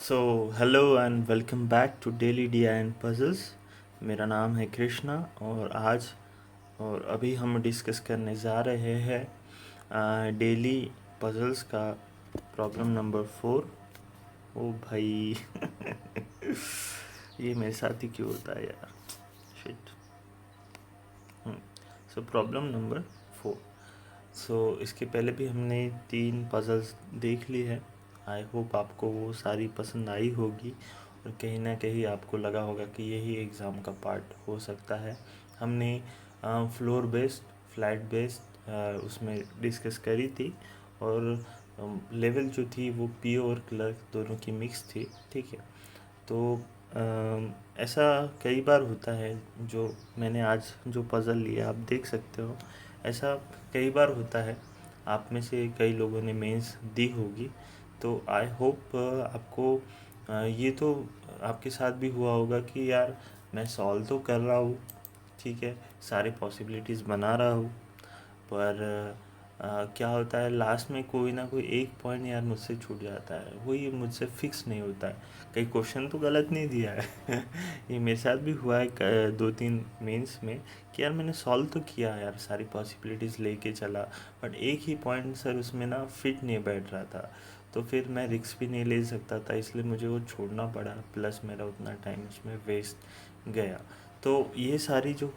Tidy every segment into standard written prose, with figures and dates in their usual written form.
So hello and welcome back to daily D and puzzles. मेरा नाम है कृष्णा और अभी हम डिस्कस करने जा रहे हैं डेली पजल्स का प्रॉब्लम नंबर 4। ओ भाई ये मेरे साथ ही क्यों होता है यार। शिट। So problem number 4। सो इसके पहले भी हमने 3 पजल्स देख ली है। आई होप आपको वो सारी पसंद आई होगी और कहीं ना कहीं आपको लगा होगा कि यही एग्ज़ाम का पार्ट हो सकता है। हमने फ्लोर बेस्ड फ्लैट बेस्ड उसमें डिस्कस करी थी और लेवल जो थी वो पीओ और क्लर्क दोनों की मिक्स थी। ठीक है। तो ऐसा कई बार होता है। जो मैंने आज जो पज़ल लिया आप देख सकते हो, ऐसा कई बार होता है। आप में से कई लोगों ने मेंस दी होगी, तो आई होप आपको ये तो आपके साथ भी हुआ होगा कि यार मैं सॉल्व तो कर रहा हूँ, ठीक है, सारे पॉसिबिलिटीज़ बना रहा हूँ, पर क्या होता है लास्ट में कोई ना कोई एक पॉइंट यार मुझसे छूट जाता है, वो ये मुझसे फिक्स नहीं होता है। कई क्वेश्चन तो गलत नहीं दिया है ये मेरे साथ भी हुआ है 2-3 मेंस में कि यार मैंने सॉल्व तो किया यार, सारी पॉसिबिलिटीज़ लेके चला, बट एक ही पॉइंट सर उसमें ना फिट नहीं बैठ रहा था। तो फिर मैं रिस्क भी नहीं ले सकता था, इसलिए मुझे वो छोड़ना पड़ा, प्लस मेरा उतना टाइम उसमें वेस्ट गया। तो ये सारी जो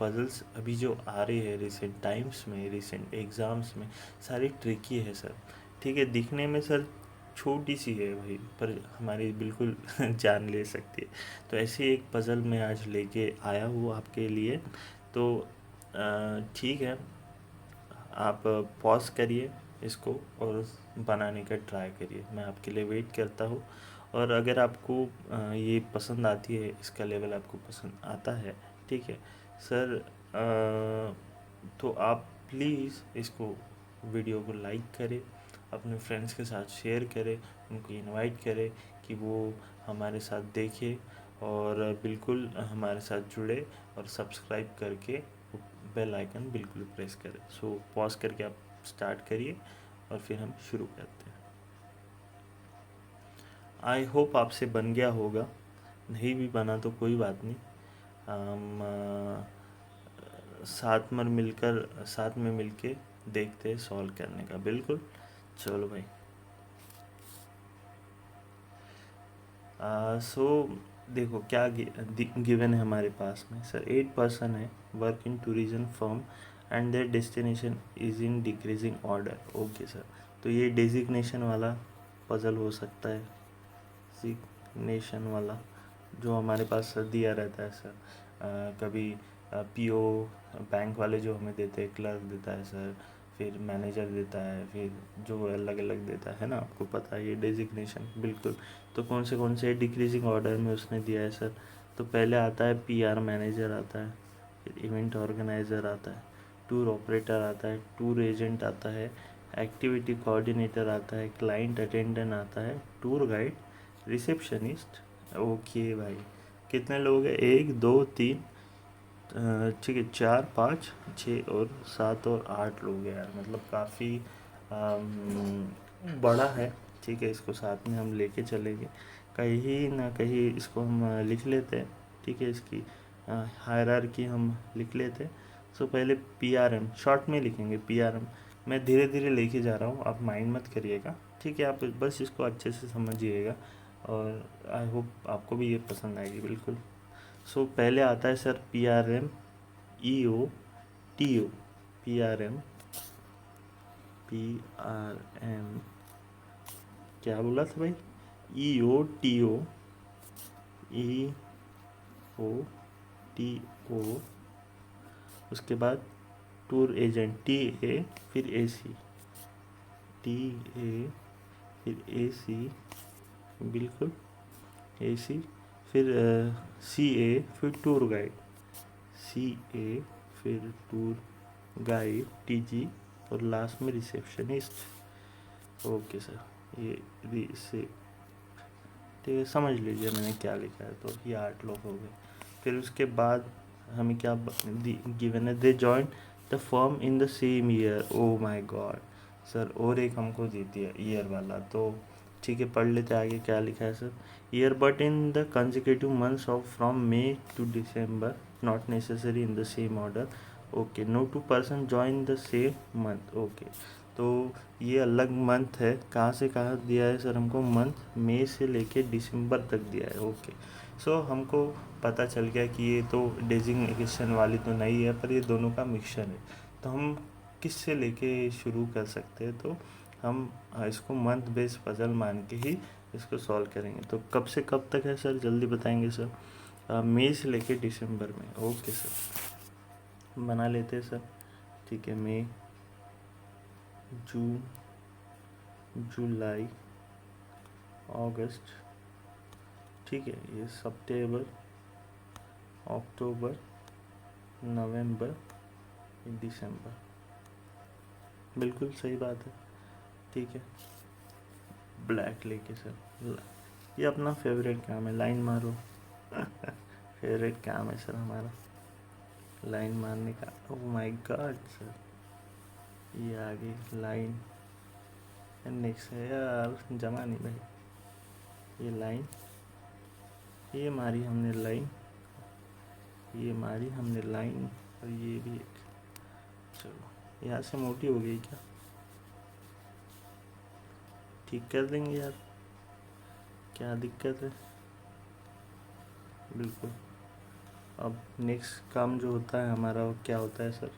पजल्स अभी जो आ रही है रिसेंट टाइम्स में, रिसेंट एग्ज़ाम्स में, सारी ट्रिकी है सर। ठीक है, दिखने में सर छोटी सी है भाई, पर हमारी बिल्कुल जान ले सकती है। तो ऐसी एक पज़ल मैं आज लेके आया हूँ आपके लिए। तो ठीक है, आप पॉज करिए इसको और बनाने का ट्राई करिए, मैं आपके लिए वेट करता हूँ। और अगर आपको ये पसंद आती है, इसका लेवल आपको पसंद आता है, ठीक है सर, तो आप प्लीज़ इसको वीडियो को लाइक करें, अपने फ्रेंड्स के साथ शेयर करें, उनको इनवाइट करें कि वो हमारे साथ देखें और बिल्कुल हमारे साथ जुड़े और सब्सक्राइब करके बेल आइकन बिल्कुल प्रेस करें। सो पॉज करके आप स्टार्ट करिए और फिर हम शुरू करते हैं। आई होप आपसे बन गया होगा, नहीं भी बना तो कोई बात नहीं। हम साथ में मिलके देखते हैं सॉल्व करने का। बिल्कुल, चलो भाई। सो देखो क्या गिवन है हमारे पास में सर। 8 पर्सन है, work in tourism firm and there destination is in decreasing order. Okay sir, तो ये डेजिग्नेशन वाला पजल हो सकता है। डेजिग्नेशन वाला जो हमारे पास सर दिया रहता है सर, कभी पीओ बैंक वाले जो हमें देते हैं, क्लर्क देता है सर, फिर मैनेजर देता है, फिर जो अलग अलग देता है ना, आपको पता है ये डेजिग्नेशन बिल्कुल। तो कौन से डिक्रीजिंग ऑर्डर में उसने दिया है सर। तो पहले आता है पीआर मैनेजर आता है, फिर इवेंट ऑर्गेनाइज़र आता है, टूर ऑपरेटर आता है, टूर एजेंट आता है, एक्टिविटी कोऑर्डिनेटर आता है, क्लाइंट अटेंडेंट आता है, टूर गाइड, रिसेप्शनिस्ट। ओके भाई, कितने लोग हैं? 1 2 3, ठीक है, 4 5 6 और 7 और 8 लोग हैं यार, मतलब काफ़ी बड़ा है। ठीक है, इसको साथ में हम लेके चलेंगे, कहीं ना कहीं इसको हम लिख लेते हैं। ठीक है, इसकी हायरार्की हम लिख लेते हैं। सो पहले पीआरएम शॉर्ट में लिखेंगे, पीआरएम। मैं धीरे धीरे लेके जा रहा हूँ, आप माइंड मत करिएगा, ठीक है, आप बस इसको अच्छे से समझिएगा और आई होप आपको भी ये पसंद आएगी बिल्कुल। सो पहले आता है sir PRM EO TO. PRM PRM क्या बोला था भाई? EO TO, E O T O, उसके बाद टूर एजेंट टी ए, फिर ए सी, टी ए, फिर ए सी, बिल्कुल ए सी, फिर सी ए, फिर टूर गाइड, सी ए, फिर टूर गाइड टी जी, और लास्ट में रिसेप्शनिस्ट। ओके सर, ये रिसे ठीक है, समझ लीजिए मैंने क्या लिखा है। तो ये 8 लोग हो गए। फिर उसके बाद हमें क्या गिवन है? They join the firm in the same year. Oh my God sir, और एक हमको देती है ईयर वाला, तो ठीक है, पढ़ लेते आगे क्या लिखा है sir. Year but in the consecutive months of from May to December, not necessary in the same order. Okay, no two person join the same month. Okay, तो ये अलग मंथ है, कहाँ से कहाँ दिया है सर हमको, मंथ मई से लेके दिसंबर तक दिया है। ओके, सो हमको पता चल गया कि ये तो डेजिग्नेशन वाली तो नहीं है, पर ये दोनों का मिक्सचर है। तो हम किस से लेके शुरू कर सकते हैं, तो हम इसको मंथ बेस पजल मान के ही इसको सॉल्व करेंगे। तो कब से कब तक है सर, जल्दी बताएंगे सर। मई से लेके दिसंबर में। ओके सर, बना लेते हैं सर। ठीक है, मई, जून, जुलाई, अगस्त, ठीक है, ये सितंबर, अक्टूबर, नवंबर, दिसंबर। बिल्कुल सही बात है, ठीक है। ब्लैक लेके सर, ये अपना फेवरेट काम है, लाइन मारो। फेवरेट काम है सर हमारा, लाइन मारने का। ओह माय गॉड सर, ये आ गई लाइन। नेक्स्ट है यार, जमा नहीं भाई, ये लाइन, ये मारी हमने लाइन, ये मारी हमने लाइन, और ये भी एक। चलो, यहाँ से मोटी हो गई क्या, ठीक कर देंगे यार, क्या दिक्कत है। बिल्कुल। अब नेक्स्ट काम जो होता है हमारा, वो क्या होता है सर,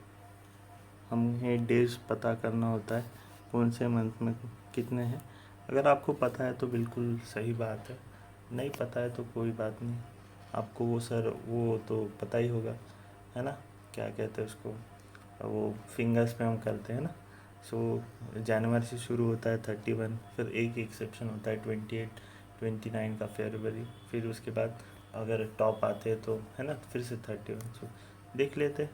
हमें डेज पता करना होता है कौन से मंथ में कितने हैं। अगर आपको पता है तो बिल्कुल सही बात है, नहीं पता है तो कोई बात नहीं। आपको वो सर वो तो पता ही होगा, है ना, क्या कहते हैं उसको, वो फिंगर्स पे हम करते हैं ना। सो जनवरी से शुरू होता है 31, फिर एक एक्सेप्शन होता है 28, 29 का फरवरी, फिर उसके बाद अगर टॉप आते हैं तो, है ना, फिर से 31। सो देख लेते,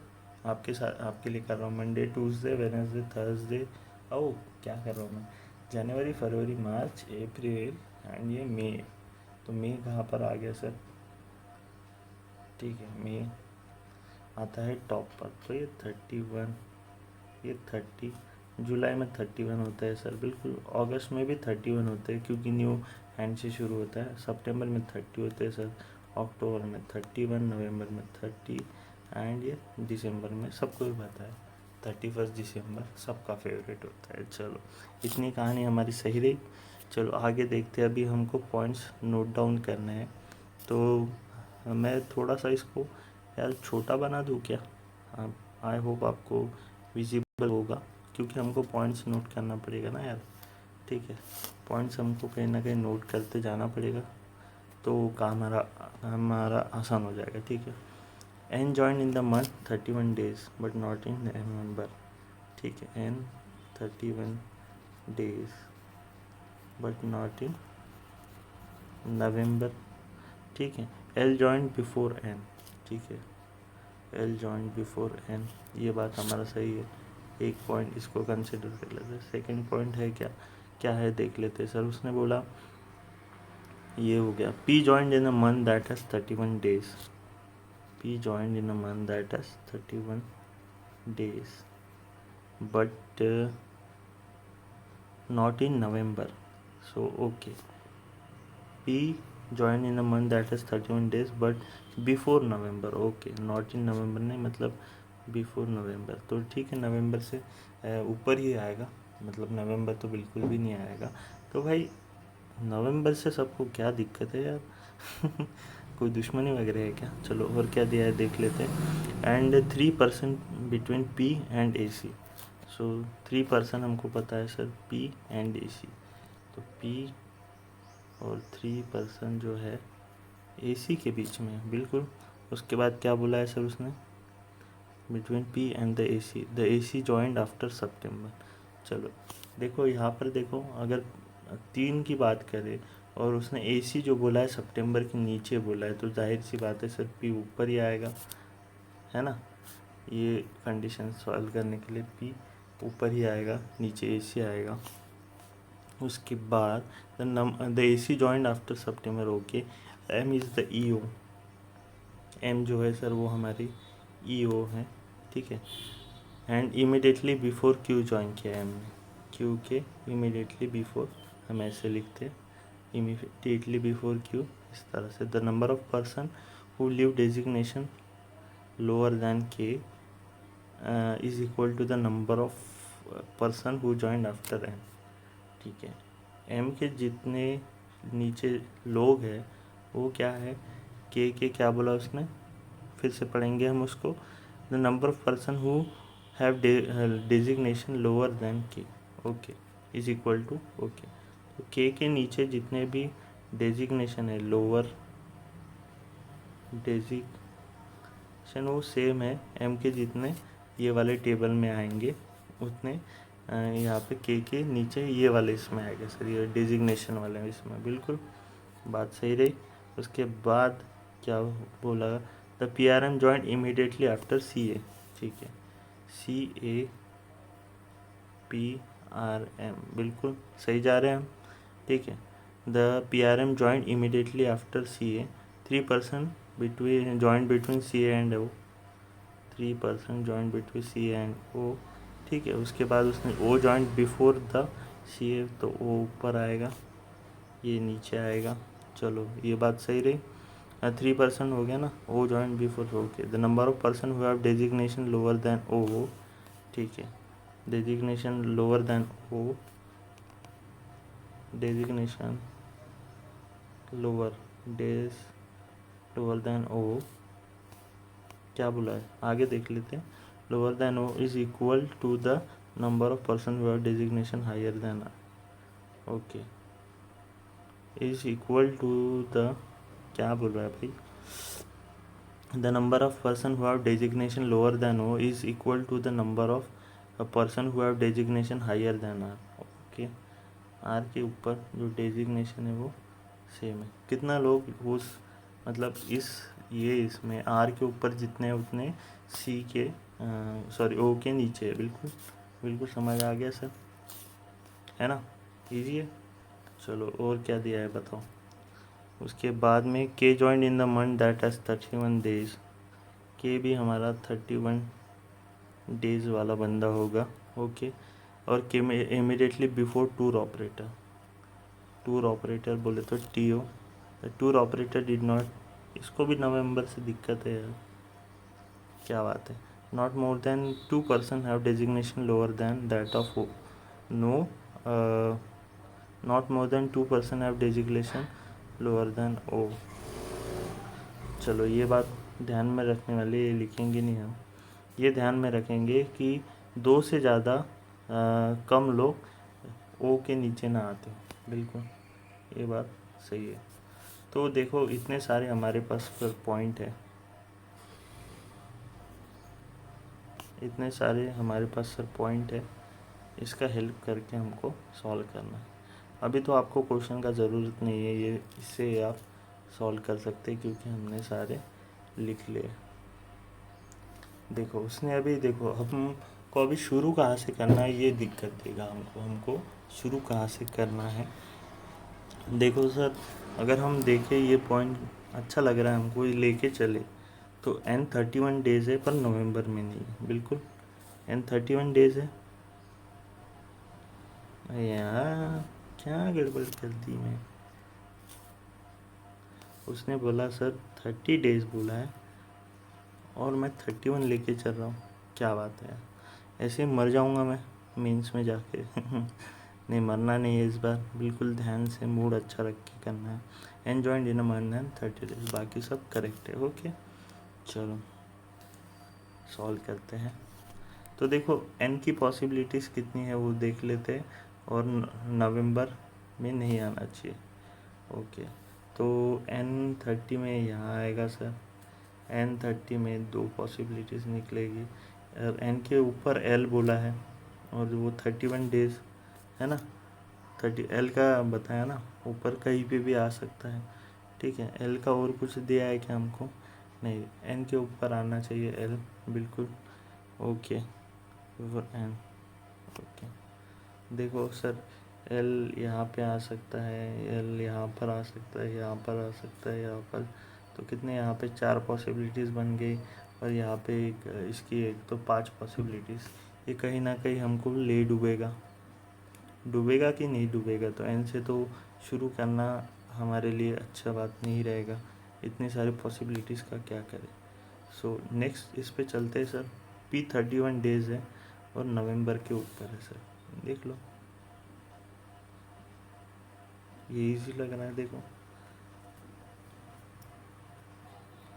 आपके साथ आपके लिए कर रहा हूँ मंडे, ट्यूसडे, वेडनेसडे, थर्सडे। ओ क्या कर रहा हूँ मैं, जनवरी, फरवरी, मार्च, अप्रैल एंड ये मई। तो मई कहाँ पर आ गया सर, ठीक है, मई आता है टॉप पर, तो ये 31, ये 30, जुलाई में 31 होता है सर, बिल्कुल। अगस्त में भी 31 होते हैं क्योंकि न्यू हैंड से शुरू होता है। सितंबर में 30 होते हैं सर, अक्टूबर में 31, नवंबर में 30 एंड ये दिसंबर में सबको भी पता है 31 दिसंबर सबका फेवरेट होता है। चलो, इतनी कहानी हमारी सही रही। चलो आगे देखते हैं, अभी हमको पॉइंट्स नोट डाउन करने हैं। तो मैं थोड़ा सा इसको यार छोटा बना दूँ क्या, आई होप आपको विजिबल होगा, क्योंकि हमको पॉइंट्स नोट करना पड़ेगा ना यार, ठीक है। पॉइंट्स हमको कहीं ना कहीं नोट करते जाना पड़ेगा, तो काम हमारा आसान हो जाएगा, ठीक है। N join in the month 31 days but not in November, ठीक है। N 31 days but not in November, ठीक है। एल जॉइन बिफोर एन, ठीक है, एल जॉइन बिफोर एन, ये बात हमारा सही है। एक पॉइंट इसको कंसिडर कर लेते हैं। सेकेंड पॉइंट है क्या, क्या है देख लेते हैं सर। उसने बोला ये हो गया, P joined in a month that has 31 days, P joined in a month that has 31 days but not in November. So okay, P join in a month that has 31 days but before November, okay, not in November नहीं, मतलब before नवंबर। तो ठीक है, नवंबर से ऊपर ही आएगा, मतलब नवंबर तो बिल्कुल भी नहीं आएगा। तो भाई नवंबर से सबको क्या दिक्कत है यार। कोई दुश्मनी वगैरह है क्या। चलो और क्या दिया है देख लेते हैं। एंड 3% बिटवीन पी एंड ए सी। सो 3% हमको पता है सर, पी एंड ए सी। तो पी और 3% जो है एसी के बीच में, बिल्कुल। उसके बाद क्या बोला है सर उसने, between P and the AC joined after September. चलो देखो यहाँ पर देखो, अगर 3 की बात करें और उसने एसी जो बोला है सितंबर के नीचे बोला है, तो जाहिर सी बात है सर पी ऊपर ही आएगा, है ना। ये कंडीशन सॉल्व करने के लिए पी ऊपर ही आएगा, नीचे एसी आएगा। उसके बाद the AC joined after September, okay. M is the EO, M जो है सर वो हमारी ईओ है, ठीक है। And immediately before Q join किया एम ने, क्यू के इमिडिएटली बिफोर हम ऐसे लिखते हैं, immediately before Q, इस तरह से the number of person who leave designation lower than K is equal to the number of person who joined after M। ठीक है, M के जितने नीचे लोग हैं वो क्या है, K के क्या बोला उसने, फिर से पढ़ेंगे हम उसको, the number of person who have designation lower than K, okay, is equal to, okay, तो K के नीचे जितने भी डेजिग्नेशन है, लोअर डेजिग्नेशन वो सेम है M के जितने ये वाले टेबल में आएंगे उतने यहाँ पे K के नीचे ये वाले इसमें आएगा सर, ये डेजिग्नेशन वाले इसमें, बिल्कुल बात सही रही। उसके बाद क्या बोला, the PRM joint immediately after CA, ठीक है, CAPRM, बिल्कुल सही जा रहे हैं हम, ठीक है। The PRM joint immediately after CA, 3% between joint between CA and O, 3% joint between CA and O, ठीक है। उसके बाद उसने O joint before the CA, तो O ऊपर आएगा, ये नीचे आएगा, चलो ये बात सही रही। 3% हो गया ना, O joint before, okay. The number of person who have designation lower than O, ठीक है, designation lower than O, designation lower than O, क्या बोला है आगे देख लेते हैं, lower than O is equal to the number of person who have designation higher than R, okay, is equal to the, क्या बोल रहा है भाई, the number of person who have designation lower than O is equal to the number of person who have designation higher than R, okay. R के ऊपर जो designation है वो सेम है, कितना लोग उस मतलब इसमें R के ऊपर जितने उतने C के O के नीचे है, बिल्कुल बिल्कुल समझ आ गया सर, है ना, इजी है। चलो और क्या दिया है बताओ। उसके बाद में K joint in the month that has 31 days, K भी हमारा 31 डेज वाला बंदा होगा, ओके। और K में इमीडिएटली बिफोर टूर ऑपरेटर बोले तो TO, tour operator did not, इसको भी नवंबर से दिक्कत है यार, क्या बात है। Not more than 2% have designation lower than that of O, no, not more than 2% have designation lower than O, चलो ये बात ध्यान में रखने वाली, ये लिखेंगे नहीं हम, ये ध्यान में रखेंगे कि 2 से ज़्यादा कम लोग O के नीचे ना आते, बिल्कुल ये बात सही है। तो देखो इतने सारे हमारे पास फिर पॉइंट है, इतने सारे हमारे पास सर पॉइंट है, इसका हेल्प करके हमको सॉल्व करना है। अभी तो आपको क्वेश्चन का ज़रूरत नहीं है, ये इससे आप सॉल्व कर सकते हैं क्योंकि हमने सारे लिख लिए। देखो उसने अभी, देखो हमको अभी शुरू कहाँ से करना है ये दिक्कत देगा हमको शुरू कहाँ से करना है। देखो सर अगर हम देखें ये पॉइंट अच्छा लग रहा है हमको, ये लेके चले तो N31 डेज़ है पर नवंबर में नहीं है, बिल्कुल N31 डेज़ है यार, क्या गड़बड़ कर दी मैं। उसने बोला सर 30 डेज़ बोला है और मैं 31 लेके चल रहा हूँ, क्या बात है यार, ऐसे मर जाऊँगा मैं मीन्स में जाके नहीं मरना नहीं है इस बार, बिल्कुल ध्यान से मूड अच्छा रख के करना है। An joint in a month and 30 days, बाकी सब करेक्ट है, ओके। चलो सॉल्व करते हैं। तो देखो एन की पॉसिबिलिटीज़ कितनी है वो देख लेते हैं, और नवंबर में नहीं आना चाहिए, ओके। तो N30 में यहाँ आएगा सर, N30 में 2 पॉसिबिलिटीज़ निकलेगी, और N के ऊपर L बोला है और वो 31 डेज़ है ना, 30 L का बताया ना, ऊपर कहीं पे भी आ सकता है, ठीक है। L का और कुछ दिया है क्या हमको, नहीं, N के ऊपर आना चाहिए L, बिल्कुल ओके, N ओके। देखो सर L यहाँ पे आ सकता है, L यहाँ पर आ सकता है, यहाँ पर आ सकता है, यहाँ पर, तो कितने यहाँ पे 4 पॉसिबिलिटीज़ बन गई, और यहाँ पे एक इसकी एक, तो 5 पॉसिबिलिटीज़, ये कहीं ना कहीं हमको ले डूबेगा कि नहीं डूबेगा, तो N से तो शुरू करना हमारे लिए अच्छा बात नहीं रहेगा। इतनी सारी पॉसिबिलिटीज़ का क्या करें। सो नेक्स्ट इस पे चलते हैं सर। P31 डेज़ है और नवंबर के ऊपर है सर, देख लो। ये इजी लग रहा है, देखो।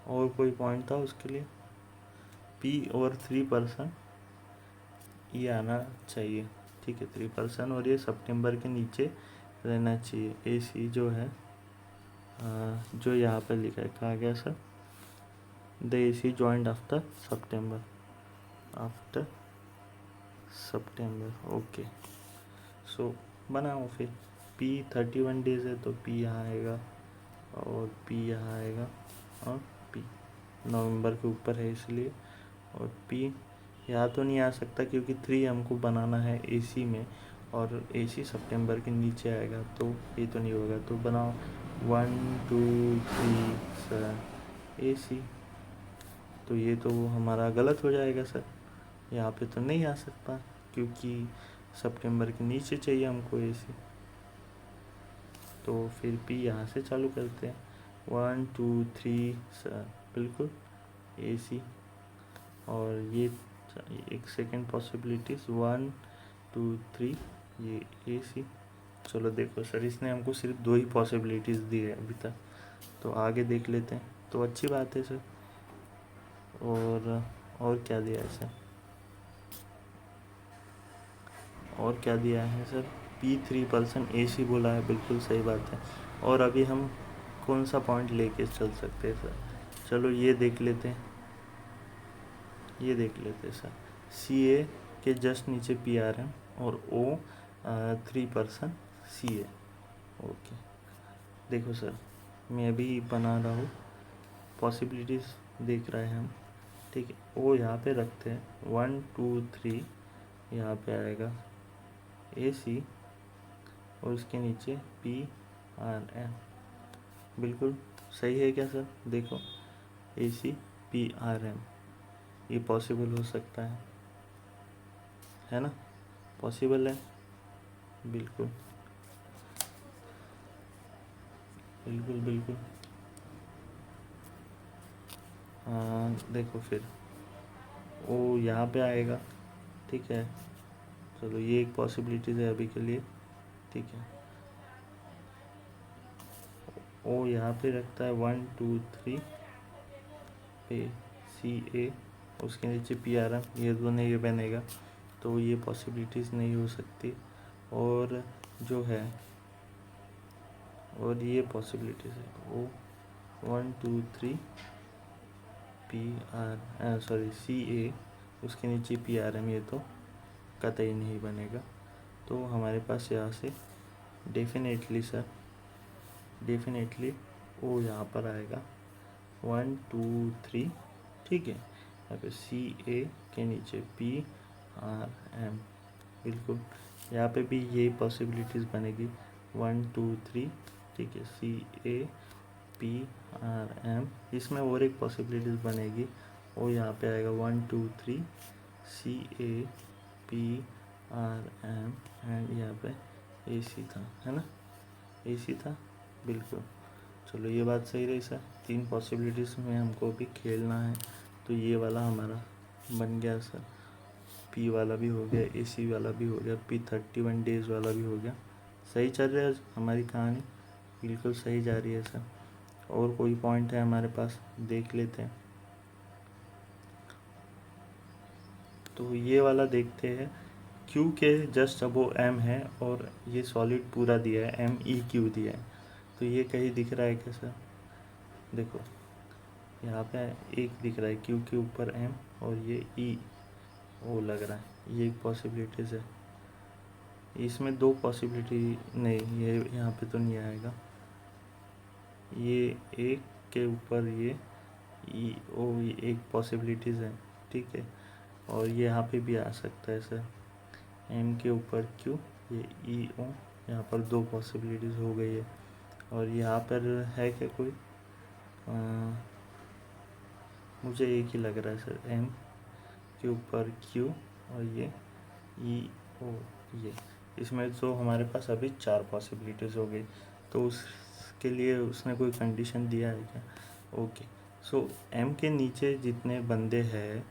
और कोई पॉइंट था उसके लिए? P/3% ये आना चाहिए, ठीक है। 3% और ये सितंबर के नीचे रहना चाहिए। AC जो है जो यहाँ पे लिखा है, कहा गया sir? The AC joint after September, okay. So बनाओ फिर। P31 डेज है तो P यहाँ आएगा और P यहाँ आएगा और P नवंबर के ऊपर है इसलिए, और P यहाँ तो नहीं आ सकता क्योंकि 3 हमको बनाना है AC में, और AC सितंबर के नीचे आएगा तो ये तो नहीं होगा। तो बनाओ 1 2 3 सर AC। तो ये तो हमारा गलत हो जाएगा सर, यहाँ पे तो नहीं आ सकता क्योंकि सितंबर के नीचे चाहिए हमको AC। तो फिर P यहाँ से चालू करते हैं। 1 2 3 सर बिल्कुल AC। और ये एक सेकेंड पॉसिबिलिटीज 1 2 3 ये AC। चलो देखो सर, इसने हमको सिर्फ 2 ही पॉसिबिलिटीज़ दी है अभी तक, तो आगे देख लेते हैं। तो अच्छी बात है सर। और क्या दिया है सर? और क्या दिया है सर? P3% AC बोला है, बिल्कुल सही बात है। और अभी हम कौन सा पॉइंट लेके चल सकते हैं सर? चलो ये देख लेते हैं, सर। CA के जस्ट नीचे PRM और O 3% CA, ओके। देखो सर, मैं अभी बना रहा हूँ, पॉसिबिलिटीज़ देख रहे हैं हम, ठीक है। O यहाँ पे रखते हैं, 1 2 3 यहाँ पे आएगा AC और उसके नीचे PRM, बिल्कुल सही है क्या सर? देखो AC PRM, ये पॉसिबल हो सकता है ना? पॉसिबल है, बिल्कुल बिल्कुल बिल्कुल। देखो फिर O यहाँ पे आएगा, ठीक है। चलो ये एक पॉसिबिलिटीज़ है अभी के लिए, ठीक है। O यहाँ पे रखता है 1 2 3 पे CA, उसके नीचे PRM, ये दोनों ये बनेगा, तो ये पॉसिबिलिटीज़ नहीं हो सकती। और जो है, और ये पॉसिबिलिटीज़ है O 1 2 3 CA, उसके नीचे PRM, ये तो कतई नहीं बनेगा। तो हमारे पास यहाँ से डेफिनेटली सर, डेफिनेटली O यहाँ पर आएगा 1 2 3, ठीक है। यहाँ पे CA के नीचे PRM, बिल्कुल यहाँ पे भी ये पॉसिबिलिटीज़ बनेगी 1 2 3, ठीक है। CA PRM, इसमें और एक पॉसिबिलिटीज़ बनेगी, और यहाँ पे आएगा 1 2 3 CA PRM एंड यहाँ पे AC था, है ना? AC था, बिल्कुल। चलो ये बात सही रही सर। 3 पॉसिबिलिटीज़ में हमको भी खेलना है, तो ये वाला हमारा बन गया सर। P वाला भी हो गया, AC वाला भी हो गया, P31 डेज़ वाला भी हो गया। सही चल रहा है हमारी कहानी, बिल्कुल सही जा रही है सर। और कोई पॉइंट है हमारे पास, देख लेते हैं। तो ये वाला देखते हैं। Q के जस्ट अबो M है और ये सॉलिड पूरा दिया है, MEQ दिया है, तो ये कहीं दिख रहा है क्या सर? देखो यहाँ पे एक दिख रहा है Q के ऊपर M, और ये EO लग रहा है, ये एक पॉसिबिलिटीज़ है। इसमें 2 पॉसिबिलिटी नहीं, ये यहाँ पे तो नहीं आएगा। ये एक के ऊपर ये EO, ये एक पॉसिबिलिटीज़ है, ठीक है। और ये यहाँ पे भी आ सकता है सर, M के ऊपर Q, ये EO, यहाँ पर 2 पॉसिबिलिटीज़ हो गई है। और यहाँ पर है क्या कोई? मुझे एक ही लग रहा है सर, M के ऊपर Q और ये EO, ये इसमें तो हमारे पास अभी 4 पॉसिबिलिटीज़ हो गई। तो उसके लिए उसने कोई कंडीशन दिया है क्या? ओके, सो एम के नीचे जितने बंदे हैं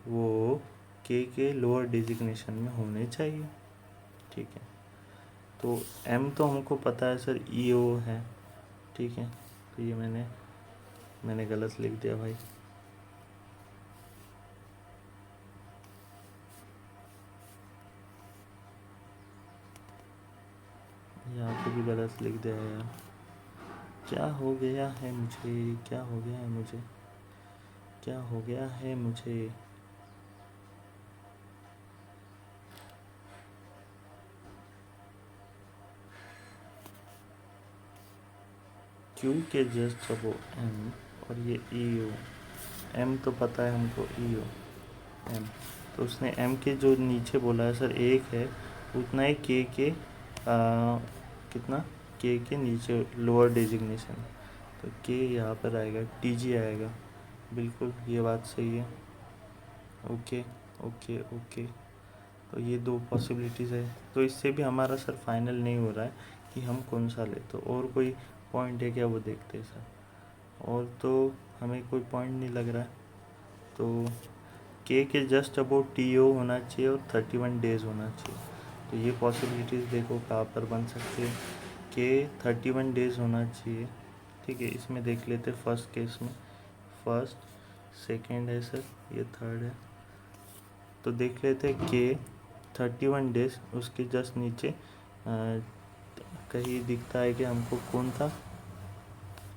वो के लोअर डेजिग्नेशन में होने चाहिए, ठीक है। तो एम तो हमको पता है सर ईओ है, ठीक है। तो ये मैंने गलत लिख दिया भाई, यहाँ पे भी गलत लिख दिया यार। क्या हो गया है मुझे, क्या हो गया है मुझे, क्या हो गया है मुझे? क्यू के जस्ट अबो एम, और ये ईओ। एम तो पता है हमको, ईओ एम। तो उसने एम के जो नीचे बोला है सर एक है, उतना ही के कितना के नीचे लोअर डेजिग्नेशन, तो के यहाँ पर आएगा, टीजी आएगा। बिल्कुल ये बात सही है। ओके ओके ओके, तो ये दो पॉसिबिलिटीज़ है। तो इससे भी हमारा सर फाइनल नहीं हो रहा है कि हम कौन सा ले। तो और कोई पॉइंट है क्या, वो देखते हैं सर। और तो हमें कोई पॉइंट नहीं लग रहा है। तो के जस्ट अबाउट टीओ होना चाहिए और 31 डेज़ होना चाहिए। तो ये पॉसिबिलिटीज़ देखो कहाँ पर बन सकती है। के 31 डेज़ होना चाहिए, ठीक है। इसमें देख लेते फर्स्ट केस में, फर्स्ट सेकेंड है सर, ये थर्ड है। तो देख लेते के 31 डेज, उसके जस्ट नीचे कहीं दिखता है कि हमको कौन था,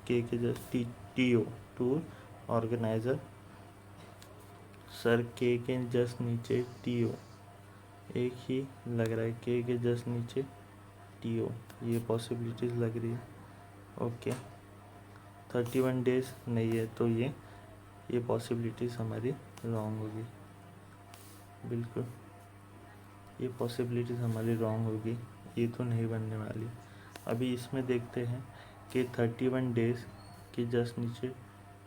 के just T O, tour organiser. Sir के जस्ट नीचे टी ओ, एक ही लग रहा है, के जस्ट नीचे टी ओ, ये पॉसिबिलिटीज़ लग रही है। ओके, 31 डेज नहीं है, तो ये पॉसिबिलिटीज़ हमारी रॉन्ग होगी। बिल्कुल ये पॉसिबिलिटीज़ हमारी रॉन्ग होगी, ये तो नहीं बनने वाली। अभी इसमें देखते हैं कि 31 डेज़ के जस्ट नीचे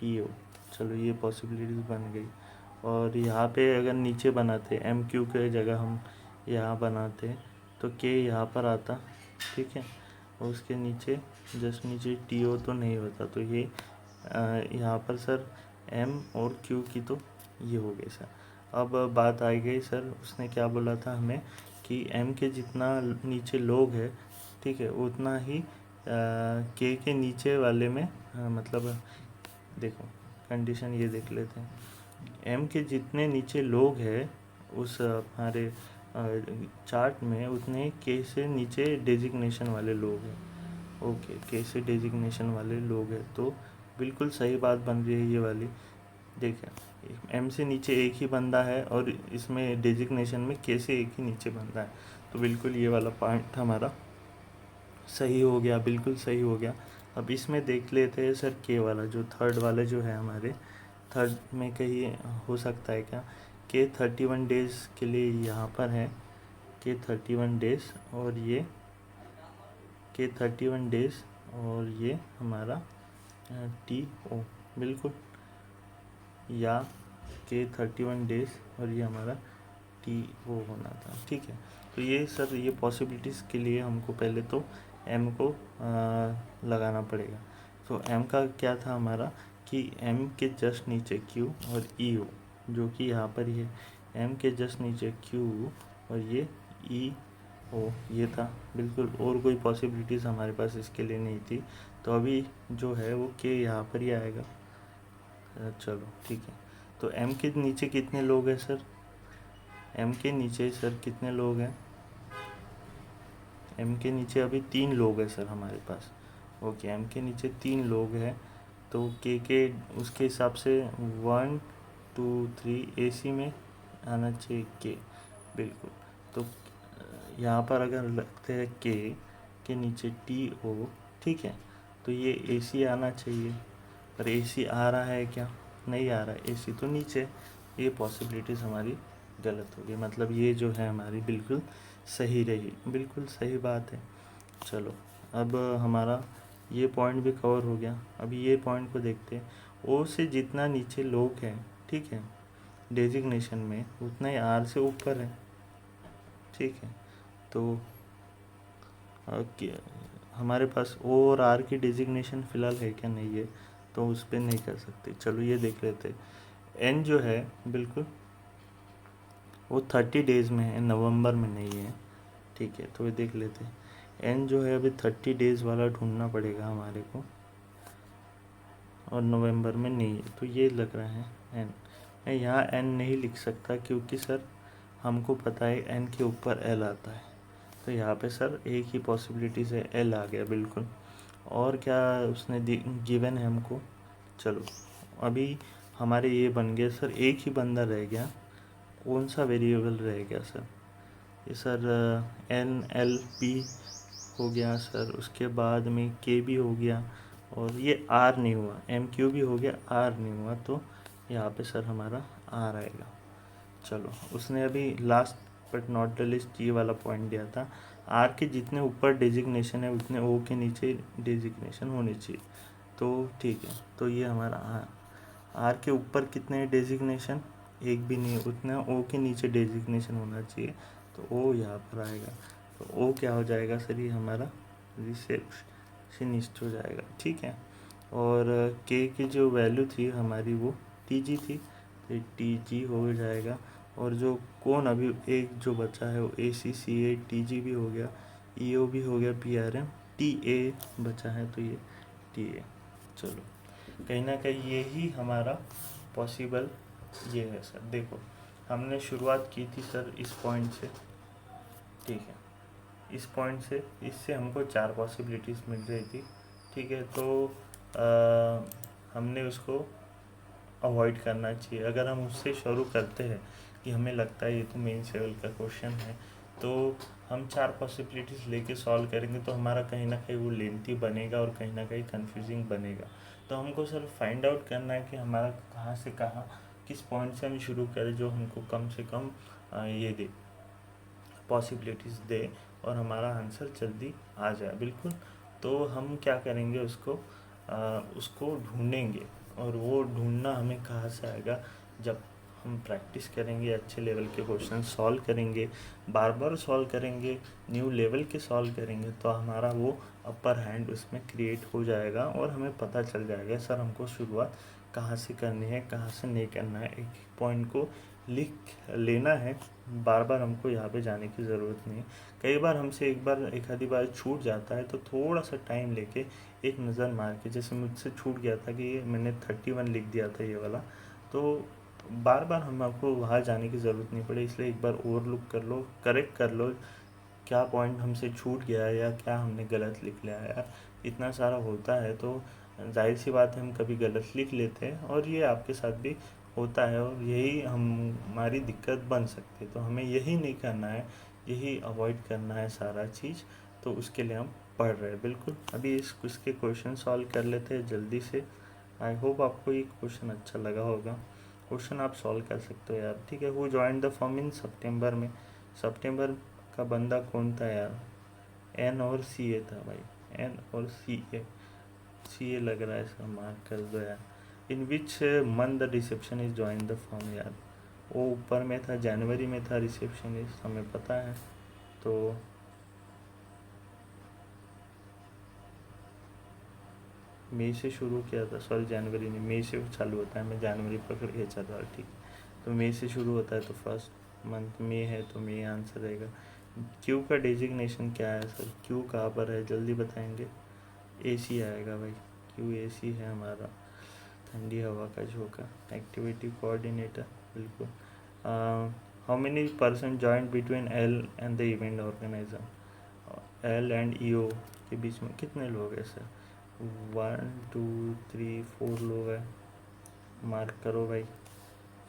टी ओ, चलो ये पॉसिबिलिटीज़ बन गई। और यहाँ पे अगर नीचे बनाते एम क्यू के जगह हम यहाँ बनाते तो के यहाँ पर आता, ठीक है। और उसके नीचे जस्ट नीचे टी ओ तो नहीं होता, तो ये यहाँ पर सर एम और क्यू की तो ये हो गई सर। अब बात आ गई सर, उसने क्या बोला था हमें कि एम के जितना नीचे लोग है, ठीक है, उतना ही के नीचे वाले में मतलब देखो कंडीशन ये देख लेते हैं। एम के जितने नीचे लोग हैं उस हमारे चार्ट में, उतने के से नीचे डेजिग्नेशन वाले लोग हैं। ओके, के से डेजिग्नेशन वाले लोग हैं, तो बिल्कुल सही बात बन रही है ये वाली। देखिए एम से नीचे एक ही बंदा है और इसमें डेजिग्नेशन में के से एक ही नीचे बंदा है, तो बिल्कुल ये वाला पॉइंट हमारा सही हो गया, बिल्कुल सही हो गया। अब इसमें देख लेते हैं सर के वाला, जो थर्ड वाला जो है हमारे, थर्ड में कहीं हो सकता है क्या के 31 डेज़ के लिए यहाँ पर है, के 31 डेज़, और ये के 31 डेज़, और ये हमारा टी ओ, बिल्कुल, या के 31 डेज़ और ये हमारा टी ओ होना था, ठीक है। तो ये सर ये पॉसिबिलिटीज़ के लिए हमको पहले तो एम को लगाना पड़ेगा। तो एम का क्या था हमारा कि एम के जस्ट नीचे क्यू और ई ओ, जो कि यहाँ पर ही है, एम के जस्ट नीचे क्यू और ये ई ओ, ये था बिल्कुल। और कोई पॉसिबिलिटीज़ हमारे पास इसके लिए नहीं थी, तो अभी जो है वो के यहाँ पर ही आएगा। चलो ठीक है। तो एम के नीचे कितने लोग हैं सर, एम के नीचे सर कितने लोग हैं, एम के नीचे अभी 3 लोग हैं सर हमारे पास। ओके, एम के नीचे 3 लोग हैं, तो के उसके हिसाब से 1 2 3 ए सी में आना चाहिए के, बिल्कुल। तो यहाँ पर अगर लगते हैं के नीचे टी ओ, ठीक है, तो ये ए सी आना चाहिए, पर ए सी आ रहा है क्या, नहीं आ रहा है, ए सी तो नीचे। ये पॉसिबिलिटीज़ हमारी गलत हो गई, मतलब ये जो है हमारी बिल्कुल सही रही, बिल्कुल सही बात है। चलो अब हमारा ये पॉइंट भी कवर हो गया। अभी ये पॉइंट को देखते हैं, ओ से जितना नीचे लोग हैं, ठीक है, डेजिग्नेशन में, उतना ही आर से ऊपर है, ठीक है। तो हमारे पास ओ और आर की डिजिग्नेशन फ़िलहाल है क्या नहीं है, तो उस पर नहीं कर सकते। चलो ये देख लेते। एन जो है बिल्कुल वो 30 डेज़ में है, नवंबर में नहीं है, ठीक है। तो ये देख लेते हैं। एन जो है अभी 30 डेज़ वाला ढूंढना पड़ेगा हमारे को, और नवंबर में नहीं है, तो ये लग रहा है एन। मैं यहाँ एन नहीं लिख सकता क्योंकि सर हमको पता है एन के ऊपर एल आता है, तो यहाँ पे सर एक ही पॉसिबिलिटी से एल आ गया बिल्कुल। और क्या उसने गिवन है हमको। चलो अभी हमारे ये बन गया सर, एक ही बंदा रह गया। कौन सा वेरिएबल रह गया सर? ये सर एन एल पी हो गया सर, उसके बाद में के भी हो गया, और ये आर नहीं हुआ, एम क्यू भी हो गया, आर नहीं हुआ, तो यहाँ पे सर हमारा आर आएगा। चलो उसने अभी last but not the list ये वाला पॉइंट दिया था, आर के जितने ऊपर डेजिग्नेशन है उतने ओ के नीचे डेजिग्नेशन होनी चाहिए, तो ठीक है। तो ये हमारा आर के ऊपर कितने डेजिग्नेशन, एक भी नहीं, उतना ओ के नीचे डेजिग्नेशन होना चाहिए, तो ओ यहाँ पर आएगा। तो ओ क्या हो जाएगा सर, ये हमारा रिसेप्शनिस्ट हो जाएगा, ठीक है। और के की जो वैल्यू थी हमारी वो टी जी थी, तो टी जी हो जाएगा। और जो कौन अभी एक जो बचा है वो ए सी सी ए टी जी भी हो गया, ई ओ भी हो गया, P R M T A बचा है, तो ये टी ए। चलो कहीं ना कहीं ये ही हमारा पॉसिबल ये है सर। देखो हमने शुरुआत की थी सर इस पॉइंट से, ठीक है, इस पॉइंट से, इससे हमको 4 पॉसिबिलिटीज़ मिल रही थी, ठीक है। तो हमने उसको अवॉइड करना चाहिए। अगर हम उससे शुरू करते हैं कि हमें लगता है ये तो मेंस लेवल का क्वेश्चन है, तो हम 4 पॉसिबिलिटीज़ लेके सॉल्व करेंगे, तो हमारा कहीं ना कहीं वो लेंथी बनेगा और कहीं ना कहीं कंफ्यूजिंग बनेगा। तो हमको सर फाइंड आउट करना है कि हमारा कहाँ से कहाँ, किस पॉइंट से हम शुरू करें जो हमको कम से कम ये दे, पॉसिबिलिटीज़ दे, और हमारा आंसर जल्दी आ जाए बिल्कुल। तो हम क्या करेंगे, उसको ढूंढेंगे, और वो ढूंढना हमें कहाँ से आएगा, जब हम प्रैक्टिस करेंगे, अच्छे लेवल के क्वेश्चन सॉल्व करेंगे, बार बार सॉल्व करेंगे, न्यू लेवल के सॉल्व करेंगे, तो हमारा वो अपर हैंड उसमें क्रिएट हो जाएगा, और हमें पता चल जाएगा सर हमको शुरुआत कहाँ से करनी है, कहाँ से नहीं करना है। एक पॉइंट को लिख लेना है, बार बार हमको यहाँ पे जाने की ज़रूरत नहीं है। कई बार हमसे एक आधी बार छूट जाता है, तो थोड़ा सा टाइम लेके एक नज़र मार के, जैसे मुझसे छूट गया था कि मैंने 31 लिख दिया था ये वाला, तो बार बार हम आपको वहाँ जाने की ज़रूरत नहीं पड़े, इसलिए एक बार ओवरलुक कर लो, करेक्ट कर लो क्या पॉइंट हमसे छूट गया है या क्या हमने गलत लिख लिया है। यार इतना सारा होता है, तो जाहिर सी बात है हम कभी गलत लिख लेते हैं, और ये आपके साथ भी होता है, और यही हमारी दिक्कत बन सकती है। तो हमें यही नहीं करना है, यही अवॉइड करना है सारा चीज़, तो उसके लिए हम पढ़ रहे हैं बिल्कुल। अभी इसके क्वेश्चन सॉल्व कर लेते हैं जल्दी से। आई होप आपको ये क्वेश्चन अच्छा लगा होगा। क्वेश्चन आप सॉल्व कर सकते हो यार, ठीक है। हु जॉइन द फर्म इन सितंबर में, सितंबर का बंदा कौन था यार, एन और सी ए था भाई, एन और सी ए लग रहा है, इसका मार्क कर दो यार। In which month the reception is join the firm, यार वो ऊपर में था, जनवरी में था रिसेप्शनिस्ट, हमें पता है। तो मई से शुरू किया था, सॉरी जनवरी नहीं, मई से चालू होता है, मैं जनवरी पकड़ के चल रहा, ठीक। तो मई से शुरू होता है, तो फर्स्ट मंथ मई है, तो मई आंसर रहेगा। क्यू का डेजिग्नेशन क्या है सर, क्यू कहाँ पर है जल्दी बताएंगे। एसी आएगा भाई, क्यू एसी है हमारा, ठंडी हवा का झोंका, एक्टिविटी कोऑर्डिनेटर बिल्कुल। How many person joint between L and the event organiser, L and EO के बीच में कितने लोग हैं सर, 1 2 3 4 लोग हैं, मार्क करो भाई,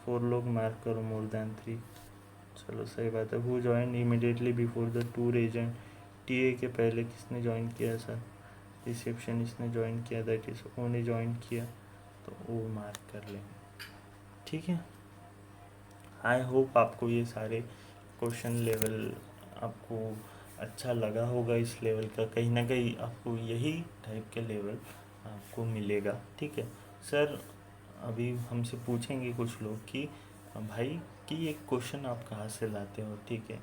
4 लोग मार्क करो, मोर देन 3। चलो सही बात है। Who join immediately before the tour agent, TA के पहले किसने ज्वाइन किया सर, रिसेप्शनिस्ट ने ज्वाइन किया, दैट इज ओ ने ज्वाइन किया, तो वो मार्क कर लेंगे, ठीक है। आई होप आपको ये सारे क्वेश्चन लेवल आपको अच्छा लगा होगा, इस लेवल का कहीं ना कहीं आपको यही टाइप के लेवल आपको मिलेगा, ठीक है सर। अभी हमसे पूछेंगे कुछ लोग कि भाई कि ये क्वेश्चन आप कहाँ से लाते हो, ठीक है,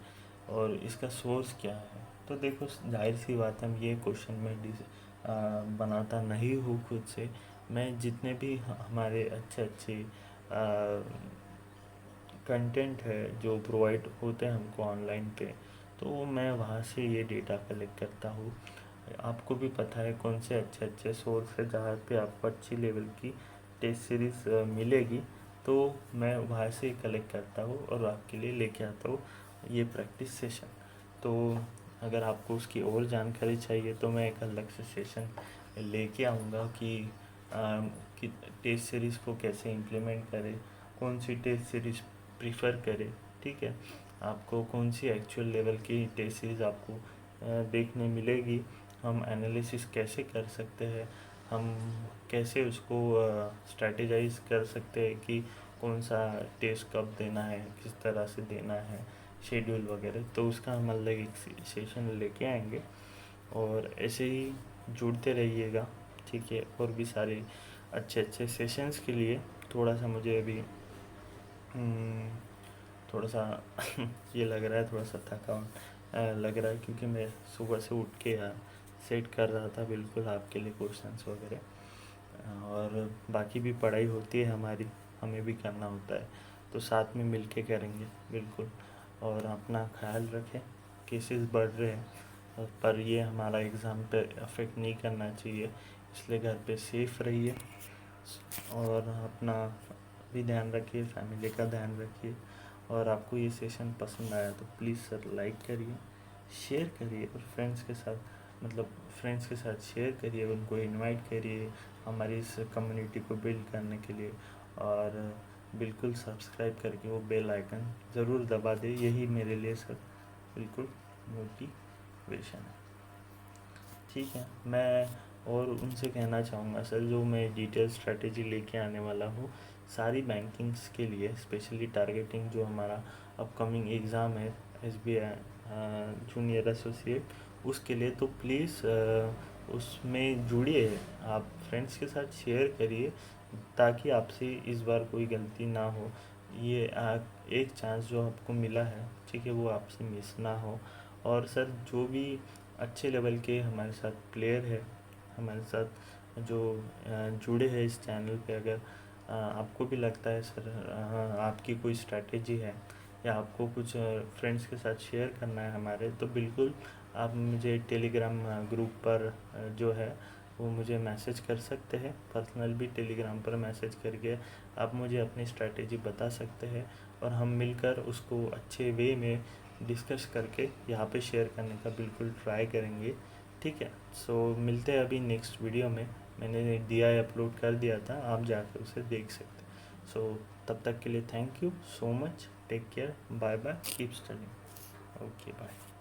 और इसका सोर्स क्या है, तो देखो जाहिर सी बात है, ये क्वेश्चन में बनाता नहीं हूँ खुद से। मैं जितने भी हमारे अच्छे अच्छे कंटेंट है जो प्रोवाइड होते हैं हमको ऑनलाइन पे, तो मैं वहाँ से ये डेटा कलेक्ट करता हूँ। आपको भी पता है कौन से अच्छे अच्छे सोर्स है जहाँ पे आपको अच्छी लेवल की टेस्ट सीरीज़ मिलेगी, तो मैं वहाँ से कलेक्ट करता हूँ और आपके लिए लेके आता हूँ ये प्रैक्टिस सेशन। तो अगर आपको उसकी और जानकारी चाहिए तो मैं एक अलग से सेशन लेके आऊँगा कि टेस्ट सीरीज़ को कैसे इम्प्लीमेंट करें, कौन सी टेस्ट सीरीज़ प्रीफर करें। ठीक है, आपको कौन सी एक्चुअल लेवल की टेस्ट सीरीज़ आपको देखने मिलेगी, हम एनालिसिस कैसे कर सकते हैं, हम कैसे उसको स्ट्रैटेजाइज कर सकते हैं कि कौन सा टेस्ट कब देना है, किस तरह से देना है, शेड्यूल वगैरह। तो उसका हम अलग एक सेशन लेके आएंगे और ऐसे ही जुड़ते रहिएगा। ठीक है, और भी सारे अच्छे अच्छे सेशंस के लिए थोड़ा सा मुझे अभी थोड़ा सा ये लग रहा है, थोड़ा सा थकान लग रहा है, क्योंकि मैं सुबह से उठ के सेट कर रहा था बिल्कुल आपके लिए क्वेश्चंस वगैरह, और बाकी भी पढ़ाई होती है हमारी, हमें भी करना होता है, तो साथ में मिल के करेंगे बिल्कुल। और अपना ख्याल रखें, केसेस बढ़ रहे हैं पर ये हमारा एग्ज़ाम पे अफेक्ट नहीं करना चाहिए, इसलिए घर पे सेफ रहिए और अपना भी ध्यान रखिए, फैमिली का ध्यान रखिए। और आपको ये सेशन पसंद आया तो प्लीज़ सर लाइक करिए, शेयर करिए और फ्रेंड्स के साथ शेयर करिए, उनको इनवाइट करिए हमारी इस कम्युनिटी को बिल्ड करने के लिए। और बिल्कुल सब्सक्राइब करके वो बेल आइकन ज़रूर दबा दे, यही मेरे लिए सर बिल्कुल मोटिवेशन है। ठीक है, मैं और उनसे कहना चाहूँगा सर, जो मैं डिटेल स्ट्रैटेजी लेके आने वाला हूँ सारी बैंकिंग्स के लिए, स्पेशली टारगेटिंग जो हमारा अपकमिंग एग्ज़ाम है SBI जूनियर एसोसिएट, उसके लिए, तो प्लीज़ उसमें जुड़िए, आप फ्रेंड्स के साथ शेयर करिए ताकि आपसे इस बार कोई गलती ना हो। ये एक चांस जो आपको मिला है, ठीक है, वो आपसे मिस ना हो। और सर जो भी अच्छे लेवल के हमारे साथ प्लेयर है, हमारे साथ जो जुड़े हैं इस चैनल पे, अगर आपको भी लगता है सर आपकी कोई स्ट्रैटेजी है या आपको कुछ फ्रेंड्स के साथ शेयर करना है हमारे, तो बिल्कुल आप मुझे टेलीग्राम ग्रुप पर जो है वो मुझे मैसेज कर सकते हैं, पर्सनल भी टेलीग्राम पर मैसेज करके आप मुझे अपनी स्ट्रैटेजी बता सकते हैं और हम मिलकर उसको अच्छे वे में डिस्कस करके यहाँ पे शेयर करने का बिल्कुल ट्राई करेंगे। ठीक है, सो मिलते हैं अभी नेक्स्ट वीडियो में, मैंने दिया है, अपलोड कर दिया था, आप जाकर उसे देख सकते हैं। सो तब तक के लिए thank you so much, take care, bye bye, keep studying, okay bye.